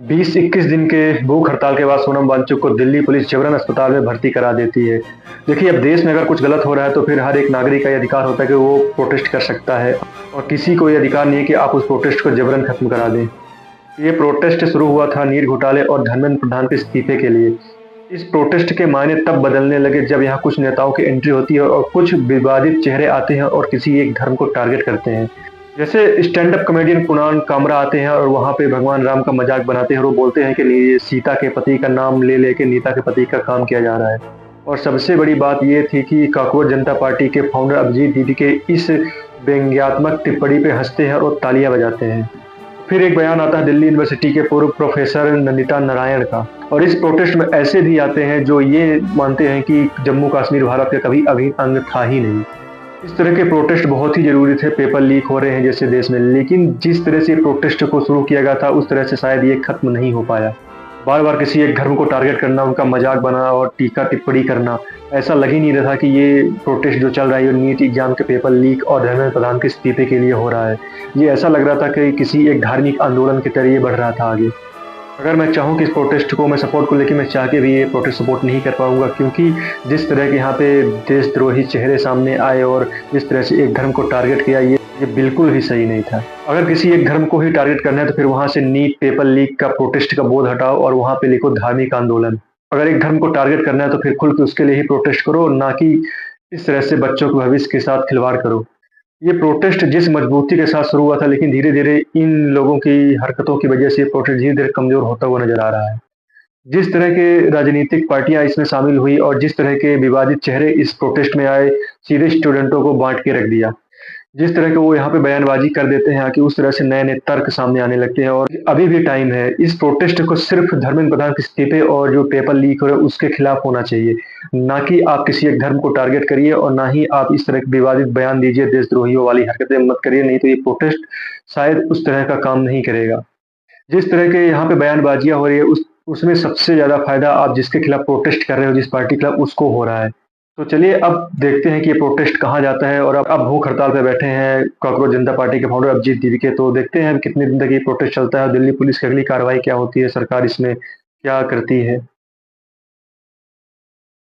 20-21 दिन के भूख हड़ताल के बाद सोनम वांगचुक को दिल्ली पुलिस जबरन अस्पताल में भर्ती करा देती है। देखिए, अब देश में अगर कुछ गलत हो रहा है तो फिर हर एक नागरिक का ये अधिकार होता है कि वो प्रोटेस्ट कर सकता है और किसी को ये अधिकार नहीं है कि आप उस प्रोटेस्ट को जबरन खत्म करा दें। ये प्रोटेस्ट शुरू हुआ था नीट घोटाले और धर्मेंद्र प्रधान के इस्तीफे के लिए। इस प्रोटेस्ट के मायने तब बदलने लगे जब यहाँ कुछ नेताओं की एंट्री होती है और कुछ विवादित चेहरे आते हैं और किसी एक धर्म को टारगेट करते हैं। जैसे stand up comedian Kunal Kamra आते हैं और वहाँ पे भगवान राम का मजाक बनाते हैं और वो बोलते हैं कि ये सीता के पति का नाम ले लेके नीता के पति का काम किया जा रहा है। और सबसे बड़ी बात ये थी कि कॉकरोच जनता पार्टी के फाउंडर अभिजीत दीदी के इस व्यंग्यात्मक टिप्पणी पे हंसते हैं और तालियां बजाते हैं। फिर एक बयान आता है दिल्ली यूनिवर्सिटी के पूर्व प्रोफेसर नंदिता नारायण का, और इस प्रोटेस्ट में ऐसे भी आते हैं जो ये मानते हैं कि जम्मू कश्मीर भारत का कभी अभिन्न अंग था ही नहीं। इस तरह के प्रोटेस्ट बहुत ही ज़रूरी थे, पेपर लीक हो रहे हैं जैसे देश में, लेकिन जिस तरह से प्रोटेस्ट को शुरू किया गया था उस तरह से शायद ये खत्म नहीं हो पाया। बार-बार किसी एक धर्म को टारगेट करना, उनका मजाक बनाना और टीका-टिप्पणी करना, ऐसा लग ही नहीं रहा था कि ये प्रोटेस्ट जो चल रहा है ये नीट एग्ज़ाम के पेपर लीक और धर्मेंद्र प्रधान के इस्तीफे के लिए हो रहा है। ये ऐसा लग रहा था कि किसी एक धार्मिक आंदोलन के तरह ये बढ़ रहा था आगे। अगर मैं चाहूँ कि इस प्रोटेस्ट को मैं सपोर्ट को लेके मैं चाह के भी ये प्रोटेस्ट सपोर्ट नहीं कर पाऊँगा, क्योंकि जिस तरह के यहाँ पे देशद्रोही चेहरे सामने आए और जिस तरह से एक धर्म को टारगेट किया, ये बिल्कुल भी सही नहीं था। अगर किसी एक धर्म को ही टारगेट करना है तो फिर वहाँ से नीट पेपर लीक का प्रोटेस्ट का बोर्ड हटाओ और वहाँ पे लिखो धार्मिक आंदोलन। अगर एक धर्म को टारगेट करना है तो फिर खुल के उसके लिए ही प्रोटेस्ट करो, ना कि इस तरह से बच्चों के भविष्य के साथ खिलवाड़ करो। ये प्रोटेस्ट जिस मजबूती के साथ शुरू हुआ था, लेकिन धीरे-धीरे इन लोगों की हरकतों की वजह से ये प्रोटेस्ट धीरे-धीरे कमज़ोर होता हुआ नज़र आ रहा है। जिस तरह के राजनीतिक पार्टियाँ इसमें शामिल हुई और जिस तरह के विवादित चेहरे इस प्रोटेस्ट में आए, सीधे स्टूडेंटों को बाँट के रख दिया। जिस तरह के वो यहाँ पे बयानबाज़ी कर देते हैं कि उस तरह से नए-नए तर्क सामने आने लगते हैं, और अभी भी टाइम है। इस प्रोटेस्ट को सिर्फ़ धर्मेंद्र प्रधान के इस्तीफे और जो पेपर लीक हो रहा है उसके खिलाफ होना चाहिए। ना कि आप किसी एक धर्म को टारगेट करिए और ना ही आप इस तरह के विवादित बयान दीजिए, देशद्रोहियों वाली हरकतें मत करिए, नहीं तो ये प्रोटेस्ट शायद उस तरह का काम नहीं करेगा। जिस तरह के यहाँ पे बयानबाज़ियाँ हो रही है उसमें सबसे ज़्यादा फ़ायदा आप जिसके खिलाफ प्रोटेस्ट कर रहे हो, जिस पार्टी के खिलाफ, उसको हो रहा है। तो चलिए अब देखते हैं कि ये प्रोटेस्ट कहाँ जाता है, और अब भूख हड़ताल पे बैठे हैं कॉकरोच जनता पार्टी के फाउंडर अभिजीत दीदी के, तो देखते हैं कितने दिन तक ये प्रोटेस्ट चलता है और दिल्ली पुलिस की अगली कार्रवाई क्या होती है, सरकार इसमें क्या करती है।